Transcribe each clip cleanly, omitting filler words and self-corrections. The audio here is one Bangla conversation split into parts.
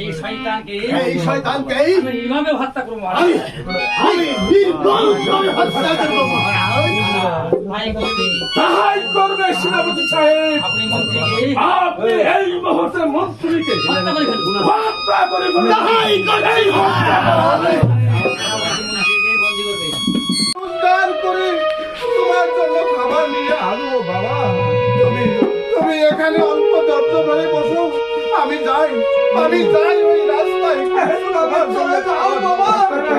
এই শয়তানকে আমি নির্মমভাবে হত্যা করবো আমি নির্মমভাবে হত্যা করব তাহাই করবে সেনাপতি সাহেব। আপনি মন্ত্রীকে আপনি এই মুহূর্তে মন্ত্রীকে হত্যা করে ফেলুন। হত্যা করে ফেলুন। তাহাই করবে মন্ত্রীকে বন্দী করবে। উদ্ধার করে তোমার জন্য খাবার নিয়ে আসবো বাবা। তুমি এখানে অল্প ধৈর্য ধরে বসো, আমি যাই ওই রাস্তায় আমার চলে যাও বাবা।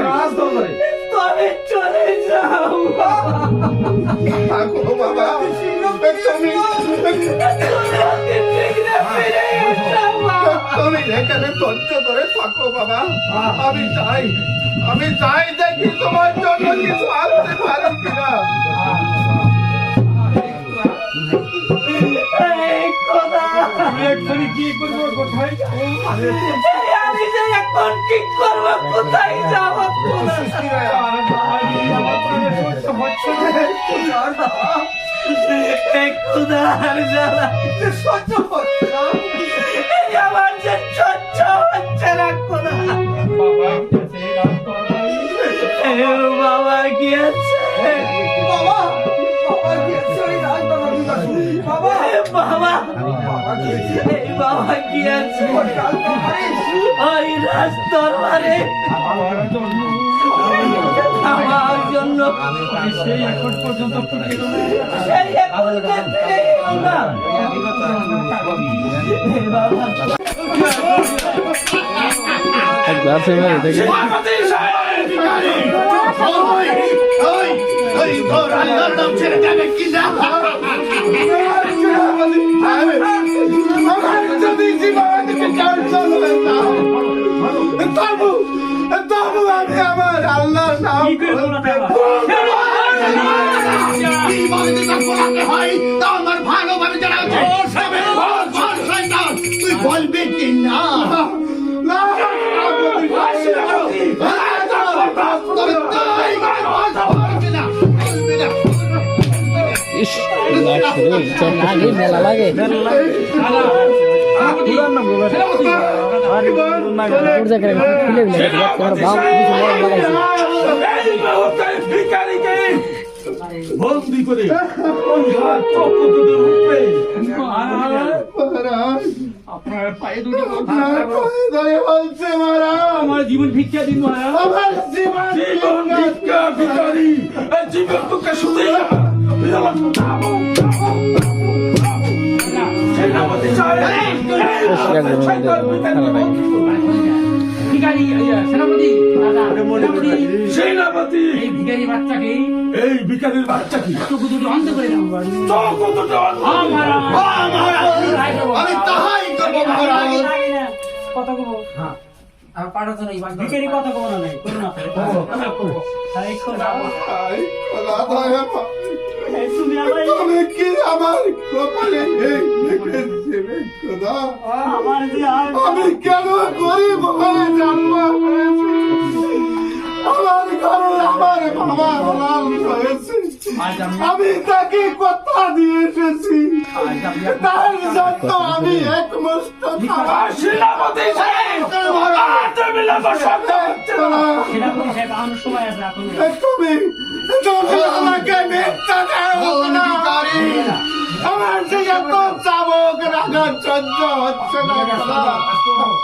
রাজদরবারে তবে চলে যাও থাকো বাবা, তুমি এখানে ধৈর্য ধরে থাকো বাবা। আমি যাই দেখি তোমার জন্য কিছু আনতে পারি কিনা। এখানে কি করবো, কোথায় যাবো? আমি যে এখন কি করবো, কোথায় যাবো? ক্ষুধার জ্বালা সহ্য হচ্ছে না। আমার যে সহ্য হচ্ছে না ক্ষুধা। বাবা গিয়েছে বাবা গিয়েছে ওই রাজদরবারে যাচ্ছি। বাবা এই বাবা গিয়েছে ওই রাজদরবারে। ওই রাজদরবারে আমার জন্য সেই এখন পর্যন্ত সেই এখন যে ফিরে এলো না। সেনাপতি সাহেব, ওই তোর আল্লাহর নাম ছেড়ে যাবে কি না? আমার যদি জীবনকে ক্যান্সেল হয়ে যাও, তবু আমি আমার আল্লাহর নাম কি বলে যেটা বলাতে হয় তা আমার ভালোভাবে জানা আছে। বল শয়তান, তুই বলবি কি না? না, মেলা লাগে বন্দি করে রূপে আপনার পায়ে দুটো বলছে মারা আমার জীবন ভিক্ষা দিন মহারাজ। আমার জীবন জীবন ভিক্ষা ভিখারি, এই জীবন তোকে শুধুই সেনাপতি সাহেব, সেনাপতি এই ভিখারি বাচ্চাকে এই ভিখারির বাচ্চা কি চোখ দুটো অন্ধ করে দাও। আমি তাহাই করবো মহারাজ। কথা কব আর পাঠাতো নাই ভিখারি কথা কব না নাই করো না তুমি আমার তুমি কি আমার কপালে লিখে দেবে খোদা? আমার যে আর আমি কেন গরিব হয়ে জন্ম হয়েছি? আমার ঘরে আমার বাবা লাল হয়েছে, আমি তাকে কথা দিয়ে এসেছি, তার জন্য আমি একমুষ্ট খাবার সেনাপতি সাহেব, তুমি সেনাপতি সাহেব আমার সময় আছে এখন তুমি আমাকে মিথ্যা দেও না। আমার যে এত চাবক রাখা সহ্য হচ্ছে না খোদা।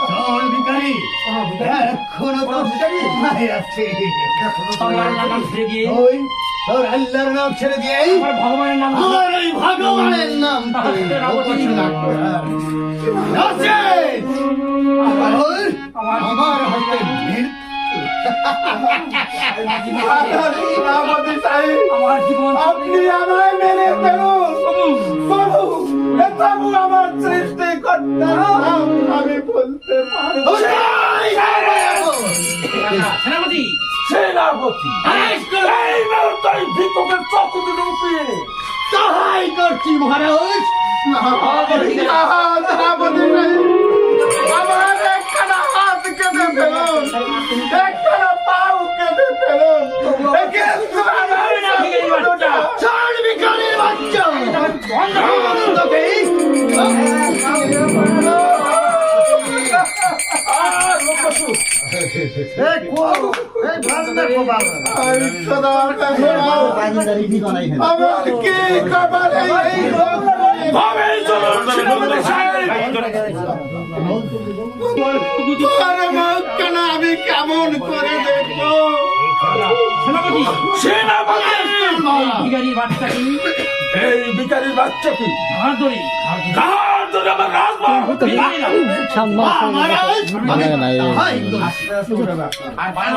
শোন ভিখারি, এখনো তো ঘুমায় আছে। আল্লাহর নাম ছেড়ে দিয়ে ওই তোর আল্লাহর নাম ছেড়ে দিয়ে আমার ভগবানের নাম আমার এই ভগবানের নাম ঘোষণা করার আছে। আমার হাতে সেনাপতি সাহেব, আমার জীবন আপনি আমায় মেরে ফেলুন, তবু আমার সৃষ্টিকর্তার নাম আমি বলতে পারবো না। সেনাপতি সেনাপতি এই মুহূর্তে ভিক্ষুকের চক্ষু দুটো উপড়িয়ে নে। তাহাই করছি মহারাজ। সেনাপতি সাহেব, আমার একখানা হাত কেটে ফেলুন, একখানা পাও কেটে ফেলুন, কিন্তু আমার নামটা ছাড় ভিখারির বাচ্চা। তোকে আমি খোদা আমার কি খাবার এই ভাবে চলুন সেনাপতি সাহেব। আরে মত কেন আমি কেমন করে দেখবো সেনাপতি সেনাপতি ভিখারির বাচ্চাটি এই ভিখারির বাচ্চা কি ঘাড় ধরে ঘাড় ধরে আমার রাজমহল ভিখারি না। মহারাজ, আমি- আর